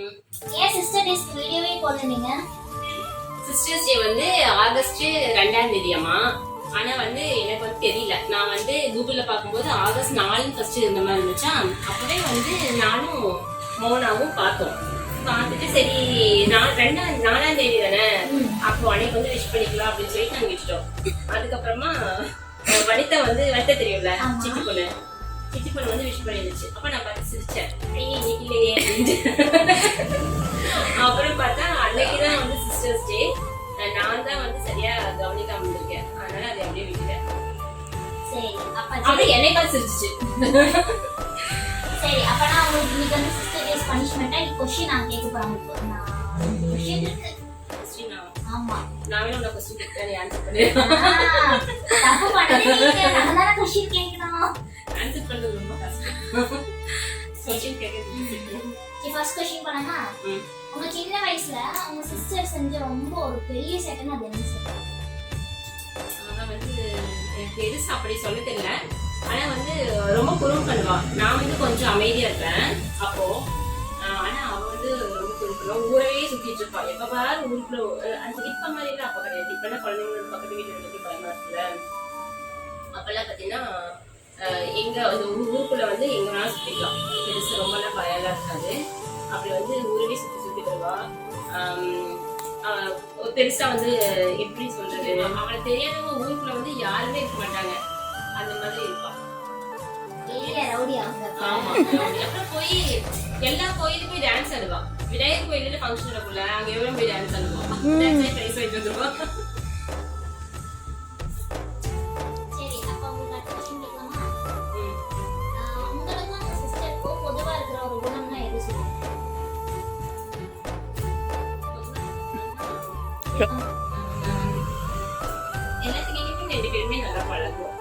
ஏன் sister days வீடியோவே போடுறீங்க? சிஸ்டர்ஸ் டே வந்து ஆகஸ்ட் 2ஆம் தேதியாமா. ஆனா வந்து எனக்கு வந்து தெரியல. நான் வந்து கூகுள்ல பார்க்கும்போது ஆகஸ்ட் 4 ஃபர்ஸ்ட் இருந்த மாதிரி இருந்துச்சா. அப்பவே வந்து நானும் மோனாவும் பார்த்தோம். பார்த்துட்டு சரி 4ஆம் தேதி தானே, அப்போ அன்னைக்கு வந்து விஷ் பண்ணிக்கலாம் அப்படின்னு சொல்லிட்டு நாங்க விட்டுட்டோம். அதுக்கப்புறமா வனிதா தெரியும்ல, சித்தி பொண்ணு வந்து விஷ் பண்ணிருந்துச்சு. அப்ப நான் பார்த்து சிரிச்சேன், இன்னைக்கு இல்லையே அப்படின்ட்டு. அப்புறம் பார்த்தா அன்னைக்குதான் வந்து சிஸ்டர்ஸ் டே. நான் தான் வந்து சரியா கவனிக்காம இருந்திருக்கேன், அதனால அதை அப்படியே விட்டுட்டேன். சரி, அப்ப என்னை பார்த்து சிரிச்சிச்சு. சரி, அப்பனா உங்களுக்கு இன்னைக்கு வந்து சிஸ்டர் டேஸ் பனிஷ்மெண்டா இந்த क्वेश्चन நான் கேட்க போறேன். நான் क्वेश्चन இருக்கு. ஆமா, நான் வேணா உனக்கு क्वेश्चन கேட்கறேன், ஆன்சர் பண்ணு. தப்பு பண்ணீங்க, நான் தான் क्वेश्चन கேட்கணும். ஆன்சர் பண்றது ரொம்ப கஷ்டம். क्वेश्चन கேட்கறது. ஃபர்ஸ்ட் क्वेश्चन பண்ணனா, உங்க சின்ன வயசுல உங்க சிஸ்டர் செஞ்ச ரொம்ப ஒரு பெரிய சேட்டைனா அது என்ன சேட்டை? அத வந்து எனக்கு பெருசா அப்படி சொல்ல தெரியல. ஆனா வந்து ரொம்ப குறும்பு பண்ணுவா. நான் வந்து கொஞ்சம் அமைதியா இருப்பேன் அப்போ. ஆனா அவ வந்து ரொம்ப குறும்புல ஊரவே சுத்திட்டு இருப்பா. எப்ப பாரு ஊருக்குள்ள அந்த இப்ப மாதிரி எல்லாம் அப்ப கிடையாது. இப்ப எல்லாம் குழந்தைங்களோட பக்கத்து வீட்டுல இருந்து பயமா இருக்குல்ல. அப்பெல்லாம் பாத்தீங்கன்னா எங்க ஊருக்குள்ள வந்து எங்க வேணாலும் சுத்திக்கலாம். பெருசா ரொம்ப எல்லாம் பயம் இருக்காது. அப்படி வந்து ஊரவே சுத்தி வருவா. பெருசா வந்து எப்படி சொல்றது, அவளை தெரியாதவங்க ஊருக்குள்ள வந்து யாருமே இருக்க மாட்டாங்க, அந்த மாதிரி இருப்பா. அப்புறம் போய் எல்லா கோயிலுக்கும் போய் டான்ஸ் ஆடுவா. விநாயகர் கோயில ஃபங்க்ஷன் இருக்குல்ல, அங்க எவ்வளவு போய் டான்ஸ் ஆடுவா. பிரைஸ் வாங்கிட்டு வந்துருவா. சரி, அப்ப உங்களுக்கு அடுத்த क्वेश्चन கேட்கலாமா? உங்களுக்கும் உங்க சிஸ்டருக்கும் பொதுவா இருக்கிற ஒரு குணம்னா எது சொல்லுங்க? எல்லாத்துக்கும் 2 பேருமே நல்லா பழகுவோம்.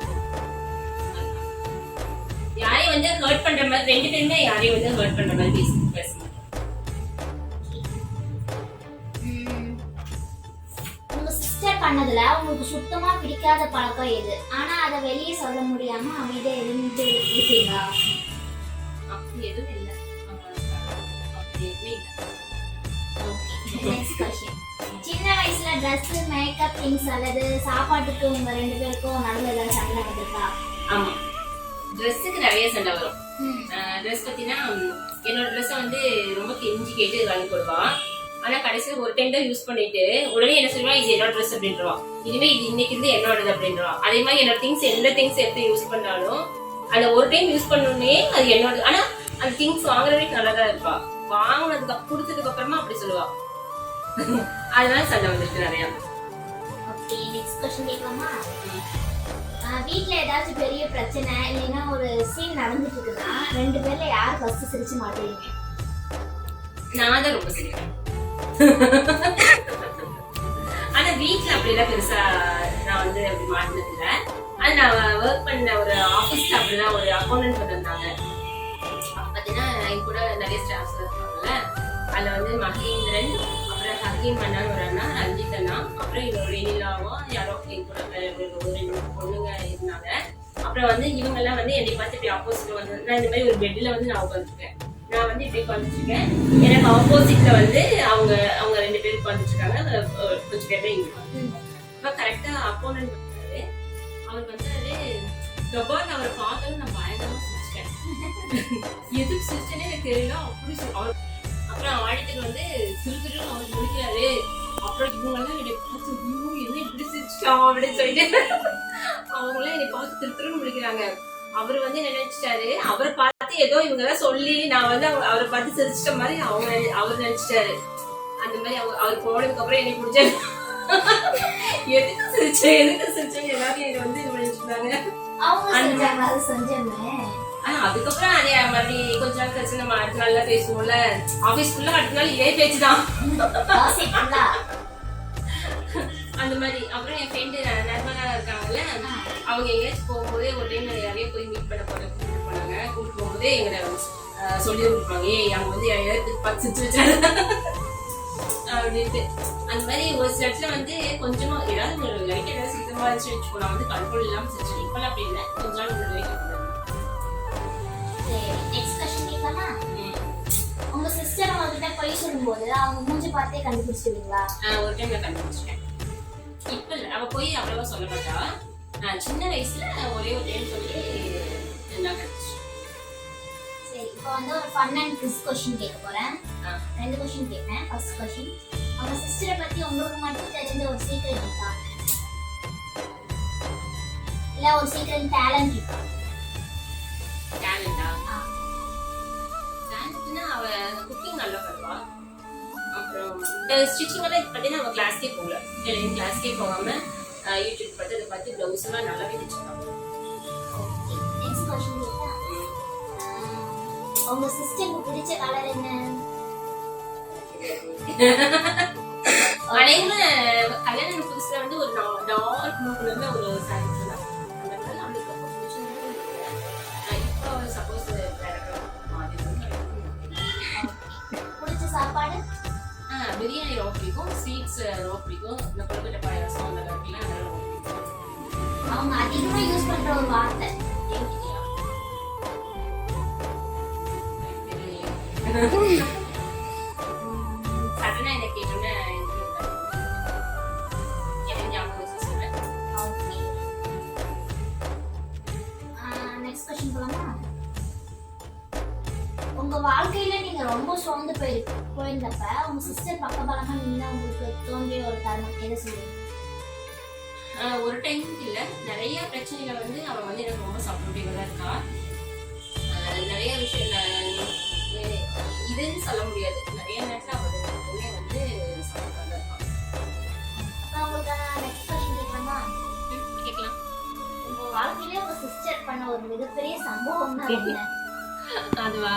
யாரையும் வந்து ஹர்ட் பண்ற மாதிரி 2 பேருமே யாரையும் வந்து ஹர்ட் பண்ற மாதிரி பேச மாட்டோம். உங்க சிஸ்டர் பண்ணதுல உங்களுக்கு சுத்தமா பிடிக்காத பழக்கம் எது? ஆனா அத வெளியே சொல்ல முடியாம அமைதியா இருந்து இருக்கீங்களா? அப்படி எதுவும் இல்லை. அப்படி எதுவுமே இல்லை. Next question. சின்ன வயசுல Dress, மேக்கப் திங்ஸ் அல்லது சாப்பாட்டுக்கு உங்க 2 பேருக்கும் நடுவுல ஏதாவது சண்டை நடந்துருக்கா? ஆமா, ட்ரெஸ்ஸுக்கு நிறைய சண்டை வரும். ட்ரெஸ் பத்தினா என்னோட ட்ரெஸ்ஸை வந்து ரொம்ப கெஞ்சி கேட்டு வாங்கி போடுவா. ஆனா கடைசியில் ஒரு டைம் தான் யூஸ் பண்ணிட்டு உடனே என்ன சொல்லுவா, இது என்னோட ட்ரெஸ் அப்படின்றவா. இனிமே இது இன்னைக்கு இருந்து என்னோடது அப்படின்றவா. அதே மாதிரி என்னோட திங்ஸ் எந்த திங்ஸ் எடுத்து யூஸ் பண்ணாலும் அந்த ஒரு டைம் யூஸ் பண்ணோடனே அது என்னோட. ஆனா அந்த திங்ஸ் வாங்குற வரைக்கும் நல்லா தான் இருப்பா. வாங்கினதுக்கு கொடுத்ததுக்கு அப்புறமா அப்படி சொல்லுவா. அதனால சண்டை வந்துருக்கு நிறையா. ஓகே, நெக்ஸ்ட் क्वेश्चन கேட்கலாமா? வீட்ல ஏதாச்சும் பெரிய பிரச்சனை இல்லைன்னா ஒரு சீன் நடந்துட்டு இருக்குன்னா 2 பேர்ல யார் ஃபர்ஸ்ட் சிரிச்சு மாட்டீங்க? நான் தான் ரொம்ப சிரிப்பேன். ஆனா வீட்ல அப்படிலாம் பெருசா நான் வந்து அப்படி மாட்டினது இல்லை. அது நான் ஒர்க் பண்ண ஒரு ஆபீஸ்ல அப்படிதான் ஒரு அக்கௌண்டன்ட் வந்திருந்தாங்க. பாத்தீங்கன்னா என் கூட நிறைய ஸ்டாஃப்ஸ் இருக்காங்கல்ல. அதுல வந்து மகேந்திரன், அப்புறம் ஹக்கீம் அண்ணான்னு ஒரு அண்ணா, ரஞ்சித் அண்ணா, அப்புறம் இன்னொரு வெண்ணிலாவோ யாரோ என் கூட ஒரு 2 பொண்ணுங்க இருந்தாங்க. அப்புறம் வந்து இவங்க எல்லாம் வந்து என்னை பார்த்து இப்படி ஆப்போசிட்ல வந்து நான் இந்த மாதிரி ஒரு பெட்ல வந்து நான் உட்காந்துருக்கேன். நான் வந்து இப்படி உட்காந்துருக்கேன். எனக்கு ஆப்போசிட்ல வந்து அவங்க 2 பேர் உட்காந்துட்டு இருக்காங்க. கொஞ்சம் பேர் தான் இங்க. இப்ப கரெக்டா அப்போனன்ட் வந்தாரு. அவர் வந்தாரு. கபான் அவரை பார்த்ததும் நான் பயங்கரமா சிரிச்சிட்டேன். எதுக்கு சிரிச்சேன்னு எனக்கு தெரியல. அப்படி அப்புறம் ஆடிட்டர் வந்து திருத்திட்டு அவர் முடிக்கிறாரு. அப்புறம் இவங்கெல்லாம் என்னை பார்த்து என்ன இப்படி சிரிச்சிட்டான் அப்படின்னு சொல்லிட்டு அவங்களாம் என்னை பார்த்து திருத்திட்டு முடிக்கிறாங்க. அவரு வந்து என்ன நினைச்சிட்டாரு, அவரை பார்த்து ஏதோ இவங்க எல்லாம் சொல்லி நான் வந்து அவரை பார்த்து சிரிச்சிட்ட மாதிரி அவர் நினைச்சிட்டாரு. அந்த மாதிரி அவர் போனதுக்கு அப்புறம் என்னை பிடிச்சாரு. எதுக்கு சிரிச்சேன் எல்லாரும் என்னை வந்து இது பண்ணிட்டு இருந்தாங்க. ஆனா அதுக்கப்புறம் அதே மாதிரி கொஞ்ச நாள் கழிச்சு நம்ம அடுத்த நாள் பேசுவோம்ல, ஆபீஸ் ஃபுல்லா அடுத்த நாள் இதே பேச்சுதான் அந்த மாதிரி. அப்புறம் என் ஃப்ரெண்டு நர்மதா இருக்காங்கல்ல, அவங்க எங்கேயாச்சும் போகும்போதே ஒரு டைம் நிறைய போய் மீட் பண்ண போனாங்க. கூப்பிட்டு போகும்போதே எங்களை சொல்லி கொடுப்பாங்க, அவங்க வந்து யாராவது பார்த்து சிரிச்சு வச்சாங்க அப்படின்ட்டு. அந்த மாதிரி ஒரு சில இடத்துல வந்து கொஞ்சமா ஏதாவது ஒரு லைட் ஏதாவது சீக்கிரமா இருந்துச்சு வச்சுக்கோ, நான் வந்து கண்ட்ரோல் இல்லாம சிரிச்சு. இப்பெல்லாம் அப்படி இல்லை, கொஞ்ச நாள் உள்ள வைக்க. நெக்ஸ்ட் क्वेश्चन கேட்கலாமா? உங்க சிஸ்டர் உங்ககிட்ட பொய் சொல்லும்போது அவங்க மூஞ்சி பார்த்தே கண்டுபிடிச்சிடுவீங்களா? ஒரு டைம்ல கண்டுபிடிச்சிட்டேன். இப்ப இல்ல, அவ போய் அவ்வளவா சொல்ல மாட்டா. நான் சின்ன வயசுல ஒரே ஒரு டைம் சொல்லி நான் கண்டுபிடிச்சேன். சரி, இப்போ வந்து ஒரு ஃபன் அண்ட் குவிஸ் क्वेश्चन கேட்க போறேன். 2 क्वेश्चन கேட்பேன். ஃபர்ஸ்ட் क्वेश्चन, அவங்க சிஸ்டரை பத்தி உங்களுக்கு மட்டும் தெரிஞ்ச ஒரு சீக்ரெட் இருக்கா? இல்ல ஒரு சீக்ரெட் டேலண்ட் இருக்கா? டேலண்டா? டேலண்ட்னா அவ குக்கிங் நல்லா பண்ணுவா. அப்புறம் ஸ்டிச்சிங் எல்லாம் பார்த்தீங்கன்னா அவ கிளாஸ்க்கே போகல. டெய்லரிங் கிளாஸ்க்கே போகாம யூடியூப் பார்த்து அதை பார்த்து ப்ளவுஸ் எல்லாம் நல்லாவே தைச்சிருக்காங்க. ஓகே, நெக்ஸ்ட் क्वेश्चन கேட்டா, உங்க சிஸ்டருக்கு பிடிச்ச கலர் என்ன? அனைவரும் கல்யாணம் புதுசுல வந்து ஒரு டார்க் ப்ளூ கலர்ல ஒரு சாரி சொன்னாங்க. அந்த கலர் அவளுக்கு ரொம்ப பிடிச்சிருந்தது. இப்போ சப்போஸ் வேற கலர் பிடிச்ச சாப்பாடு? பிரியாணி ரொம்ப பிடிக்கும், ஸ்வீட்ஸ் ரொம்ப பிடிக்கும், இந்த கொழுக்கட்டை பாயாசம் அந்த கலர்லாம் அதெல்லாம் ரொம்ப பிடிக்கும். அவங்க அதிகமா யூஸ் பண்ற ஒரு வார்த்தை தேங்க்யூ. சடனா என்ன கேட்டோன்னே எனக்கு ஞாபகம் வச்சு சொல்றேன். ஓகே, நெக்ஸ்ட் क्वेश्चन போலாமா? உங்க வாழ்க்கையில நீங்க ரொம்ப சோர்ந்து போயிருந்தப்ப உங்க சிஸ்டர் பக்கபலமா நின்று உங்களுக்கு தோன்றிய ஒரு தருணம் எதை சொல்லுங்க? ஒரு டைம் இல்ல, நிறைய பிரச்சனைகளை வந்து அவ வந்து எனக்கு ரொம்ப சப்போர்ட்டிவா தான் இருக்கா. நிறைய விஷயம் இதுன்னு சொல்ல முடியாது, நிறைய நேரத்துல அவ எப்பவுமே வந்து சப்போர்ட்டா தான் இருக்கா. அப்புறம் உங்களுக்கு நெக்ஸ்ட் क्वेश्चन கேட்கலாமா? கேட்கலாம். உங்க வாழ்க்கையில உங்க சிஸ்டர் பண்ண ஒரு மிகப்பெரிய சம்பவம்னா என்ன? அதுவா?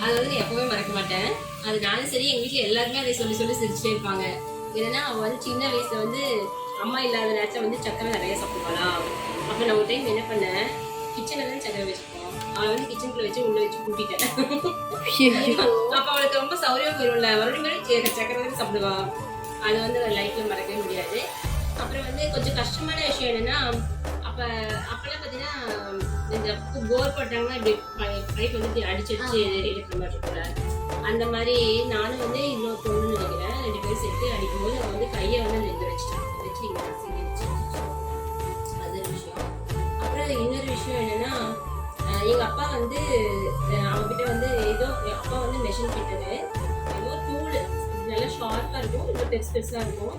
அது வந்து எப்பவுமே மறக்க மாட்டேன். அது நானும் சரி, எங்க வீட்டுல எல்லாருமே அதை சொல்லி சொல்லி சிரிச்சுட்டே இருப்பாங்க. ஏன்னா அவ வந்து சின்ன வயசுல வந்து அம்மா இல்லாத நேரத்துல வந்து சக்கரை நிறைய சாப்பிடுவாளா. அப்ப நான் ஒரு டைம் என்ன பண்ணேன், கிச்சன்ல தான் சக்கரை வச்சுப்போம், அவளை வந்து கிச்சனுக்குள்ள வச்சு உள்ள வச்சு கூட்டிட்டேன். அப்ப அவளுக்கு ரொம்ப சௌரியம் போயிரும்ல, மறுபடியும் சக்கரை தான் சாப்பிடுவா. அது வந்து லைஃப்ல மறக்கவே முடியாது. அப்புறம் வந்து கொஞ்சம் கஷ்டமான விஷயம் என்னன்னா, அப்பெல்லாம் பாத்தீங்கன்னா இந்த போர் போட்டாங்கன்னா இப்படி பைப் வந்து இப்படி அடிச்சு எடுக்கிற மாதிரி இருக்குல்ல, அந்த மாதிரி நானும் வந்து இன்னொரு பொண்ணு நினைக்கிறேன் 2 பேரும் சேர்த்து அடிக்கும்போது அவன் வந்து கையை வந்து நெஞ்சு வச்சுட்டான். வச்சு இங்கே அது ஒரு விஷயம். அப்புறம் இன்னொரு விஷயம் என்னன்னா, எங்க அப்பா வந்து அவங்ககிட்ட வந்து ஏதோ அப்பா வந்து மெஷின் கிட்டது ஏதோ டூல் நல்லா ஷார்ப்பா இருக்கும், இல்லை பெருசா இருக்கும்.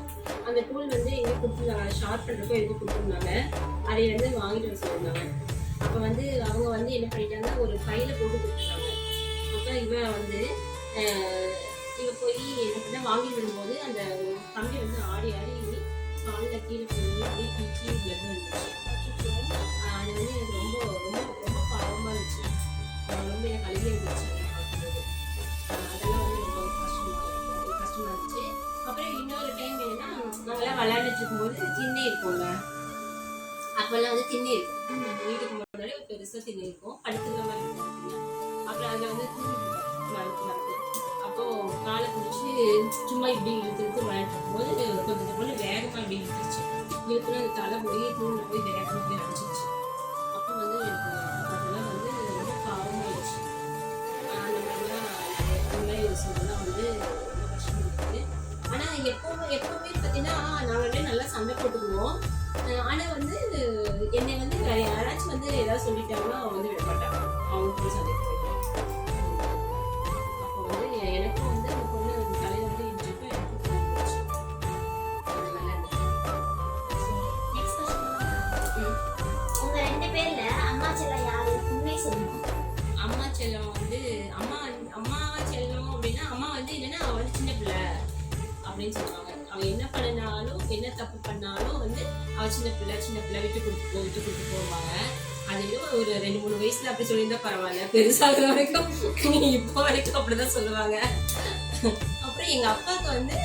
அந்த டூல் வந்து எங்க கொடுத்துருந்தாங்க, ஷார்ப் பண்றப்போ எதுவும் கொடுத்துருந்தாங்க. அதை வந்து வாங்கிட்டு வர சொல்லியிருந்தாங்க. அப்ப வந்து அவங்க வந்து என்ன பண்ணிட்டாங்க, ஒரு பையில போட்டு கொடுத்துட்டாங்க. அப்ப இவ போய் என்ன பண்ண வாங்கிட்டு வரும்போது அந்த கம்பி வந்து ஆடி ஆடி காலில் கீழே போய் அப்படியே பிச்சு பிளட் வந்துச்சு. அது வந்து எனக்கு ரொம்ப ரொம்ப ரொம்ப பாவமா இருந்துச்சு. ரொம்ப எனக்கு அழுகே இருந்துச்சு பார்க்கும்போது. அதெல்லாம் வந்து ரொம்ப கஷ்டமா இருந்துச்சு. அப்புறம் இன்னொரு டைம் என்னன்னா, நாங்கெல்லாம் விளையாண்டுட்டு இருக்கும்போது திண்ணை இருக்கும்ல, அப்பெல்லாம் வந்து திண்ணை இருக்கும் வீட்டுக்கு முன்னாடி ஒரு பெருசா திண்ணை இருக்கும், படுத்துக்கிற மாதிரி இருக்கும். அப்புறம் அதுல வந்து மரத்து அப்போ காலை பிடிச்சி சும்மா இப்படி இழுத்து விளையாட்டு இருக்கும்போது கொஞ்சம் பொண்ணு வேகமா இப்படி இழுத்துருச்சு. இழுத்துனா அந்த தலை போய் தூண்ல போய் வேகமா போய் அடிச்சிருச்சு. அப்போ வந்து எனக்கு அதெல்லாம் வந்து ரொம்ப பாவமாயிடுச்சு. அந்த மாதிரி ஒரு சூழ்நிலை வந்து ரொம்ப கஷ்டம் இருக்குது. ஆனா எப்பவுமே பார்த்தீங்கன்னா நாங்கள் வந்து நல்லா சண்டை போட்டுக்குவோம். ஆனா வந்து என்னை வந்து வேற யாராச்சும் வந்து ஏதாவது சொல்லிட்டாங்கன்னா அவங்க வந்து விட மாட்டாங்க, அவங்க கூட சண்டை போடுவாங்க. அப்போ வந்து எனக்கும் வந்து அந்த பொண்ணு தலையில வந்து இடிச்சப்ப எனக்கும் போயிடுச்சு. அது நல்லா இருந்துச்சு. நெக்ஸ்ட் क्वेश्चन, உங்க 2 பேர்ல அம்மா செல்லம் யாரு? உண்மை சொல்லுங்க. அம்மா செல்லம் வந்து அம்மா செல்லம் அப்படின்னா, அம்மா வந்து என்னன்னா அவ வந்து சின்ன பிள்ளை அப்படின்னு சொல்லுவாங்க. அவ என்ன பண்ணினாலும் என்ன தப்பு பண்ணாலும் வந்து அவ சின்ன பிள்ளை விட்டு கொடுத்து போவாங்க. அது இன்னும் ஒரு 2-3 வயசுல அப்படி சொல்லியிருந்தா பரவாயில்ல, பெருசாகிற வரைக்கும் இப்போ வரைக்கும் அப்படிதான் சொல்லுவாங்க. அப்புறம் எங்க அப்பாவுக்கு வந்து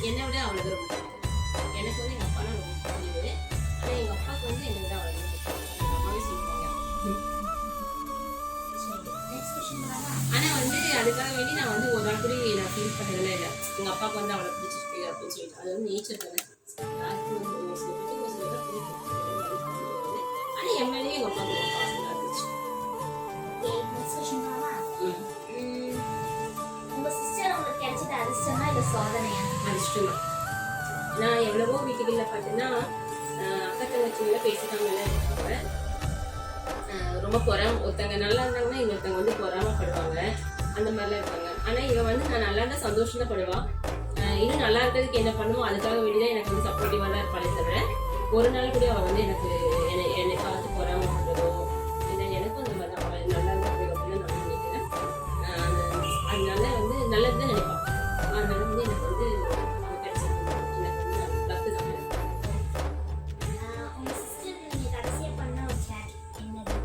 என்னை விட அவ்வளவு ரொம்ப பிடிக்கும். எனக்கு வந்து எங்க அப்பாலாம் ரொம்ப பிடிக்குது. ஆனா எங்க அப்பாவுக்கு வந்து என்னை விட அவ்வளவு எங்க அம்மாவே சொல்லுவாங்க. ஆனா வந்து அதுக்காக வேண்டி நான் வந்து ஒரு நாள் கூட நான் ஃபீல் பண்ணதே இல்லை, எங்க அப்பாவுக்கு வந்து அவளை பிடிச்சிருக்கு அப்படின்னு சொல்லிட்டு. அது வந்து நேச்சர் தானே. ஆனா என் மேலேயே எங்க அப்பாவுக்கு ரொம்ப பாசமா இருந்துச்சு. உங்க சிஸ்டர் அதிர்ஷ்டமா இல்ல சோதனையா? அதிர்ஷ்டம் தான். நான் எவ்வளவோ வீட்டுகளில் பார்த்தீங்கன்னா அக்கா தங்கச்சிங்கள பேசிக்காமல இருப்பாங்க. ரொம்ப ஒருத்தங்க நல்லா இருந்தாங்கன்னா இன்னொருத்தவங்க வந்து பொறாமப்படுவாங்க, அந்த மாதிரிலாம் இருப்பாங்க. ஆனால் இவன் வந்து நான் நல்லா இருந்தால் சந்தோஷம் தான் படுவான். இன்னும் நல்லா இருக்கிறதுக்கு என்ன பண்ணுவோம் அதுக்காக வேண்டிதான் எனக்கு வந்து சப்போர்ட்டிவாக தான் இருப்பாளே தவிர ஒரு நாள் கூட அவள் வந்து எனக்கு என்னை பார்த்து பொறாமப்படுறதோ இல்லை எனக்கும் அந்த மாதிரி தான். அவள் நல்லா இருந்தால் அப்படின்னு நான் நினைக்கிறேன். அதனால வந்து நல்லது தான் நினைப்பான். அதனால வந்து எனக்கு வந்து அவள் கிடைச்சது எனக்கு வந்து லக்கு தான். உங்க சிஸ்டர் நீங்க கடைசியா பண்ண ஒரு chat என்னது?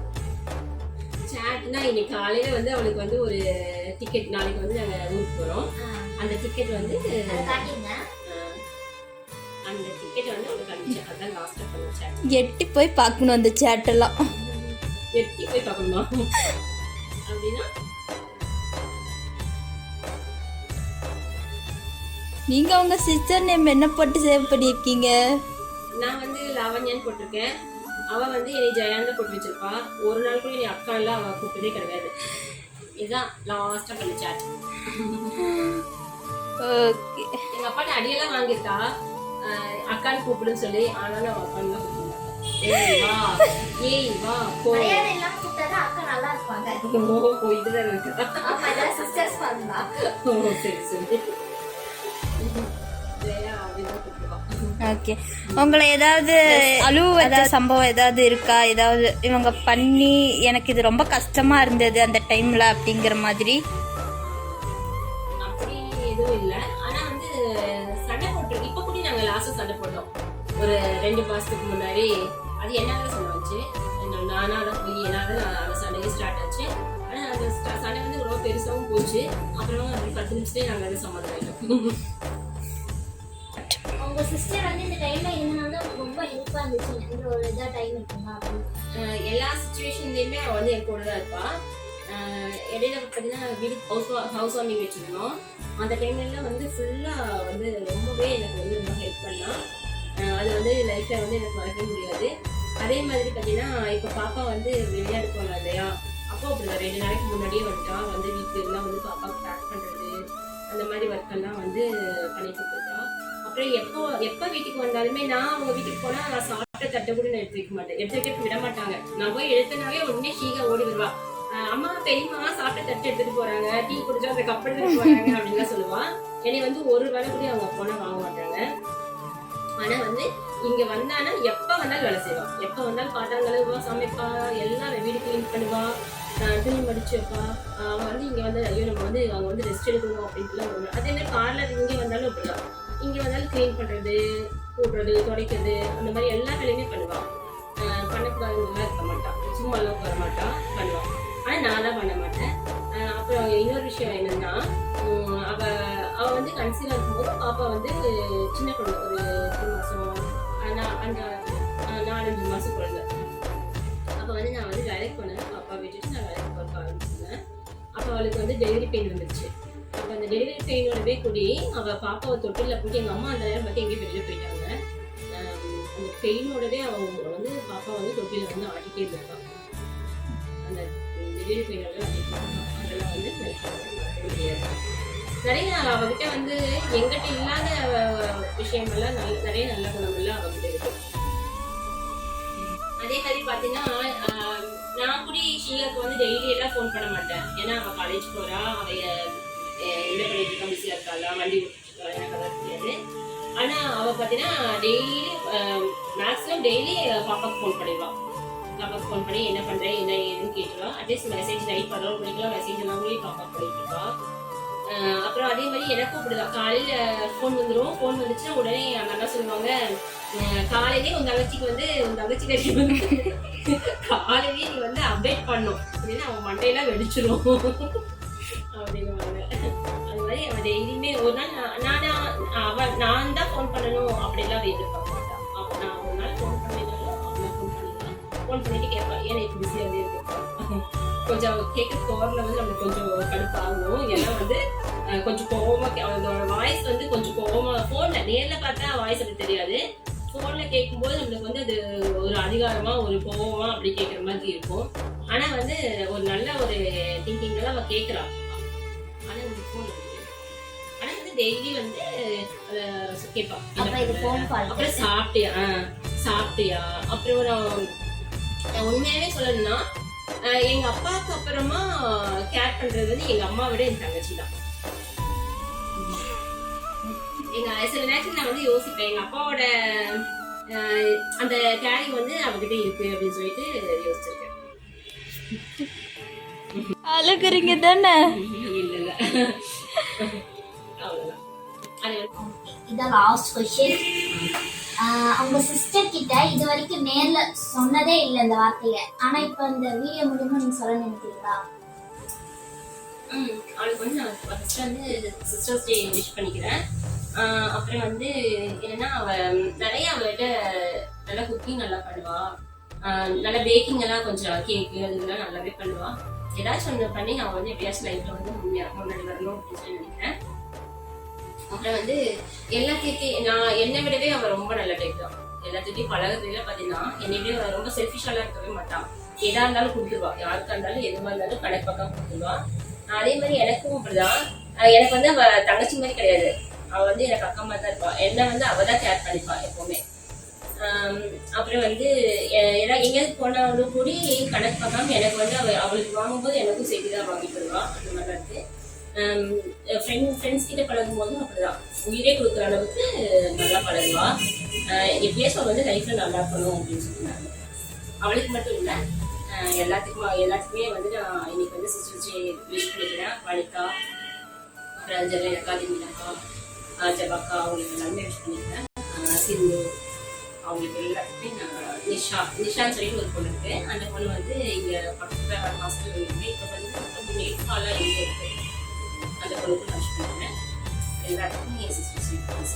சேட்னா இன்னைக்கு காலையில வந்து அவளுக்கு வந்து ஒரு டிக்கெட், நாளைக்கு வந்து நாங்கள் ஊருக்கு போகிறோம். அந்த டிக்கெட் வந்து அதை காட்டிங்க. அந்த டிக்கெட் வந்து அவளுக்கு அனுப்பிச்சேன். அதான் லாஸ்ட்டாக பண்ண சேட். எட்டி போய் பார்க்கணும் அந்த சேட்டெல்லாம். எட்டி போய் பார்க்கணுமா அப்படின்னா? நீங்க உங்க சிஸ்டர் நேம் என்ன போட்டு சேவ் பண்ணியிருக்கீங்க? நான் வந்து லாவண்யான்னு போட்டிருக்கேன். அவள் வந்து என்னை ஜெயான்னு போட்டு வச்சிருப்பா. ஒரு நாள் கூட என்னை அக்காலாம் அவள் கூப்பிட்டதே கிடையாது. இதுதான் லாஸ்ட்டாக பண்ண சேட். ஓகே. எங்கள் அப்பாட்ட அடியெல்லாம் வாங்கியிருக்கா அக்கான்னு கூப்பிடுன்னு சொல்லி. ஆனாலும் அவள் அக்கான்னு தான் கூப்பிடுவாங்க. ஏய் வா போ. மரியாதை இல்லாம கூப்பிட்டாதான் அக்கா நல்லா இருப்பாங்க. ஓ இதுதான் இருக்குதா? ஆமா, இதெல்லாம் சிஸ்டர்ஸ் பண்ணலாம். ஓ சரி சரி. ஜெயா அப்படிதான் கூப்பிடுவா. ஓகே. உங்களை ஏதாவது அழுவ சம்பவம் ஏதாவது இருக்கா? ஏதாவது இவங்க பண்ணி எனக்கு இது ரொம்ப கஷ்டமா இருந்தது அந்த டைம்ல அப்படிங்கிற மாதிரி? அப்படி எதுவும் இல்லை. ஆனா வந்து சண்டை போட்டு இப்ப கூட நாங்க லாஸ்ட் சண்டை போட்டோம் ஒரு 2 மாசத்துக்கு முன்னாடி. அது என்னால சொல்ல வச்சு நானால போய் என்னால அந்த சண்டையே ஸ்டார்ட் ஆச்சு. ஆனா அந்த சண்டை வந்து ரொம்ப பெருசாவும் போச்சு. அப்புறம் 10 நிமிஷத்துலேயே நாங்க அதை சமாதானம். உங்க சிஸ்டர் வந்து இந்த டைம்ல இருந்தாலும் ரொம்ப ஹெல்ப்பா இருந்துச்சு ஒரு இதா டைம் இருக்குங்களா? எல்லா சுச்சுவேஷன்லயுமே அவ வந்து என் கூட தான் இருப்பா. இடையில பார்த்தீங்கன்னா வீடு ஹவுஸ் வார்மிங் வச்சிருந்தோம். அந்த டைம்ல வந்து ஃபுல்லா வந்து ரொம்பவே எனக்கு வந்து ரொம்ப ஹெல்ப் பண்ணா. அது வந்து லைஃப்ல வந்து எனக்கு மறக்க முடியாது. அதே மாதிரி பார்த்தீங்கன்னா இப்போ பாப்பா வந்து விளையாடு போனா இல்லையா, அப்போ அப்படிதான் 2 நாளைக்கு முன்னாடியே வந்துட்டா. வந்து வீட்டுல எல்லாம் வந்து பாப்பாவுக்கு பேக் பண்றது அந்த மாதிரி ஒர்க்கெல்லாம் வந்து பண்ணி கொடுத்துருக்கா. அப்புறம் எப்போ வீட்டுக்கு வந்தாலுமே நான் அவங்க வீட்டுக்கு போனா நான் சாப்பிட்ட தட்டை கூட நான் எடுத்து வைக்க மாட்டேன். எடுத்து வைக்க விட மாட்டாங்க. நான் போய் எடுத்தனாவே உடனே ஷீகா ஓடி வருவா. அம்மா பெரியம்மா சாப்பிட்ட தட்டு எடுத்துட்டு போறாங்க, டீ குடிச்சா அந்த கப் எடுத்துட்டு போறாங்க அப்படின்லாம் சொல்லுவா. என்னை வந்து ஒரு வேலை கூட அவங்க போனா வாங்க மாட்டாங்க. ஆனா வந்து இங்க வந்தானா எப்ப வந்தாலும் வேலை செய்வா. எப்ப வந்தாலும் பாத்திரம் கழுவுவா, சமைப்பா, எல்லாம் வீடு கிளீன் பண்ணுவா, துணி மடிச்சு வைப்பா. அவன் வந்து இங்க வந்து ஐயோ நம்ம வந்து அவங்க வந்து ரெஸ்ட் எடுக்கணும் அப்படின்ட்டுலாம். அதே மாதிரி பார்லர் இங்கே வந்தாலும் அப்படிதான். இங்க வந்தாலும் கிளீன் பண்றது, கூட்டுறது, துடைக்கிறது, அந்த மாதிரி எல்லா வேலையுமே பண்ணுவா. பண்ணக்கூடாதுலாம் இருக்க மாட்டான், சும்மா அளவுக்கு வர மாட்டான், பண்ணுவான். ஆனா நான் தான் பண்ண மாட்டேன். அப்புறம் இன்னொரு விஷயம் என்னன்னா, அவ வந்து கன்சீவ் இருக்கும்போது பாப்பா வந்து சின்ன குழந்தை, ஒரு 3 மாசம் அந்த 4-5 மாசம் குழந்தை. அப்ப வந்து நான் வந்து வேலைக்கு போனேன். பாப்பா விட்டுட்டு நான் வேலைக்கு போக ஆரம்பிச்சிருந்தேன். அப்ப அவளுக்கு வந்து டெலிவரி பெயின் வந்துருச்சு. அப்ப அந்த டெலிவரி பெயினோடவே கூடி அவ பாப்பாவை தொட்டில போட்டு எங்க அம்மா அந்த நேரம் பார்த்து எங்கேயும் வெளியில போயிட்டாங்க. அந்த பெயினோடவே அவங்க வந்து பாப்பா வந்து தொட்டில வந்து ஆட்டிட்டே இருந்திருக்காங்க. அந்த டெலிவரி பெயினோட அதெல்லாம் வந்து மறக்க முடியாது. நிறைய அவகிட்ட வந்து எங்கிட்ட இல்லாத விஷயங்கள்லாம் நிறைய நல்ல குணங்கள்லாம் அவகிட்ட இருக்கு. அதே மாதிரி பாத்தீங்கன்னா நான் கூட ஷீயாவுக்கு வந்து டெய்லி எல்லாம் ஃபோன் பண்ண மாட்டேன். ஏன்னா அவள் காலேஜ் போறா, அவ என்ன பண்ணிட்டு இருக்கா, பிஸியா இருக்காளா, வண்டி ஓட்டிட்டு எனக்கு அதான் தெரியாது. ஆனா அவ பாத்தீங்கன்னா டெய்லி மேக்ஸிமம் டெய்லி பாப்பாவுக்கு ஃபோன் பண்ணிடுவான். பாப்பாவுக்கு ஃபோன் பண்ணி என்ன பண்றேன் என்ன ஏதுன்னு கேட்டுருவா. அட்லீஸ்ட் மெசேஜ் நைட் 11 மணிக்கெல்லாம் மெசேஜ் எல்லாம் கூட பாப்பாவுக்கு பண்ணிட்டு இருக்கா. அப்புறம் அதே மாதிரி எனக்கும் அப்படிதான். காலையில ஃபோன் வந்துடும். ஃபோன் வந்துச்சுன்னா உடனே அவங்க என்ன சொல்லுவாங்க, காலையிலேயே உங்க தங்கச்சிக்கு வந்து காலையிலேயே நீ வந்து அப்டேட் பண்ணும் அப்படின்னா அவன் மண்டையெல்லாம் வெடிச்சிடும் அப்படிங்குவாங்க. அது மாதிரி அவன் டெய்லியுமே ஒரு நாள் நான் தான் ஃபோன் பண்ணணும் அப்படிலாம் எதிர்பார்க்க மாட்டான். அப்போ நான் ஒரு நாள் ஃபோன் பண்ணினாலும் அவனை ஃபோன் பண்ணிக்கலாம். ஃபோன் பண்ணிட்டு கேட்பான், ஏன் எனக்கு பிஸியாக இருக்கேன். கொஞ்சம் கேட்க கோரில் வந்து நம்மளுக்கு கொஞ்சம் கடுப்பாகும். ஏன்னா வந்து கொஞ்சம் கோவமாக அவனோட வாய்ஸ் வந்து கொஞ்சம் கோவமாக, ஃபோனில் நேரில் பார்த்தா வாய்ஸ் அப்படி தெரியாது. ஃபோனில் கேட்கும்போது நம்மளுக்கு வந்து அது ஒரு அதிகாரமாக ஒரு கோவமாக அப்படி கேட்குற மாதிரி இருக்கும். ஆனால் வந்து ஒரு நல்ல ஒரு திங்கிங்கெல்லாம் அவள் கேட்குறான். ஆனால் வந்து ஃபோன் ஆனால் வந்து டெய்லி வந்து கேட்பா அப்ப இது phone call. அப்புறம் சாப்பிட்டியா அப்புறம் நான் உண்மையாவே சொல்லணும்னா எங்க அப்பாவுக்கு அப்புறமா கேர் பண்றது வந்து எங்க அம்மா விட என் தங்கச்சி தான். சில நேரத்துல நான் வந்து யோசிப்பேன் எங்க அப்பாவோட அந்த கேரிங் வந்து அவகிட்ட இருக்கு அப்படின்னு சொல்லிட்டு யோசிச்சிருக்கேன். அழுகுறீங்க தானே? இல்ல அவ்வளவுதான். அது இதான் லாஸ்ட் கொஸ்டின். அவங்க சிஸ்டர் கிட்ட இது வரைக்கும் நேர்ல சொன்னதே இல்லை இந்த வார்த்தையை, ஆனா இப்ப இந்த வீடியோ மூலமா நீங்க சொல்ல நினைக்கிறீங்களா? அவளுக்கு வந்து நான் ஃபர்ஸ்ட் வந்து சிஸ்டர்ஸ் டே விஷ் பண்ணிக்கிறேன். அப்புறம் வந்து என்னன்னா நிறைய அவள்கிட்ட நல்லா குக்கிங் நல்லா பண்ணுவா, நல்லா பேக்கிங் எல்லாம் கொஞ்சம் கேக்கு அதெல்லாம் நல்லாவே பண்ணுவா. ஏதாச்சும் ஒன்று பண்ணி அவள் வந்து எப்படியாச்சும் லைஃப்ல வந்து முன்னாடி வரணும் அப்படின்னு சொல்லி நினைக்கிறேன். அப்புறம் வந்து எல்லாத்தையும் நான் என்னை விடவே அவள் ரொம்ப நல்ல டைப் தான். எல்லாத்தையும் பழகுறதுல பார்த்தீங்கன்னா என்னை விட ரொம்ப செல்ஃபிஷாலாம் இருக்கவே மாட்டான். எதா இருந்தாலும் கொடுத்துருவா, யாருக்கா இருந்தாலும் எதுவாக இருந்தாலும் கணக்கு பக்கம் கொடுத்துருவா. அதே மாதிரி எனக்கும் அப்படிதான். எனக்கு வந்து அவ தங்கச்சி மாதிரி கிடையாது, அவ வந்து எனக்கு அக்கா மாதிரி தான் இருப்பா. என்ன வந்து அவ தான் கேர் பண்ணிப்பா எப்பவுமே. அப்புறம் வந்து எங்கேயாவது போனாலும் கூடி கணக்கு பார்க்காம எனக்கு வந்து அவளுக்கு வாங்கும்போது எனக்கும் சேர்த்து தான் வாங்கிட்டு வருவா. அந்த மாதிரி இருக்கு. ஃப்ரெண்ட்ஸ் கிட்ட பழகும் போதும் அப்படிதான், உயிரே கொடுக்குற அளவுக்கு நல்லா பழகுவா. எப்படியாச்சும் அவள் வந்து லைஃப்ல நல்லா இருக்கணும் அப்படின்னு சொன்னாங்க. அவளுக்கு மட்டும் இல்லை, எல்லாத்துக்குமே வந்து நான் இன்னைக்கு வந்து சிஸ்டர் விஷ் பண்ணிக்கிறேன். வனிதா, அப்புறம் ஜெயலலிதா, திமிலக்கா, ஜபாக்கா அவங்களுக்கு எல்லாருமே விஷ் பண்ணிக்கிறேன். சிந்து அவங்களுக்கு எல்லாத்துக்குமே நான் நிஷான்னு சொல்லிட்டு ஒரு பொண்ணு இருக்கு. அந்த பொண்ணு வந்து இங்கே பக்கத்தில் ஹாஸ்டல் இருக்கு. இப்போ வந்து நேட்ஃபாலாக இங்கே இருக்கு. அந்த பொண்ணுக்கு நான் விஷ் பண்ணுறேன். எல்லாத்துக்கும் என் சிஸ்டர்ஸ்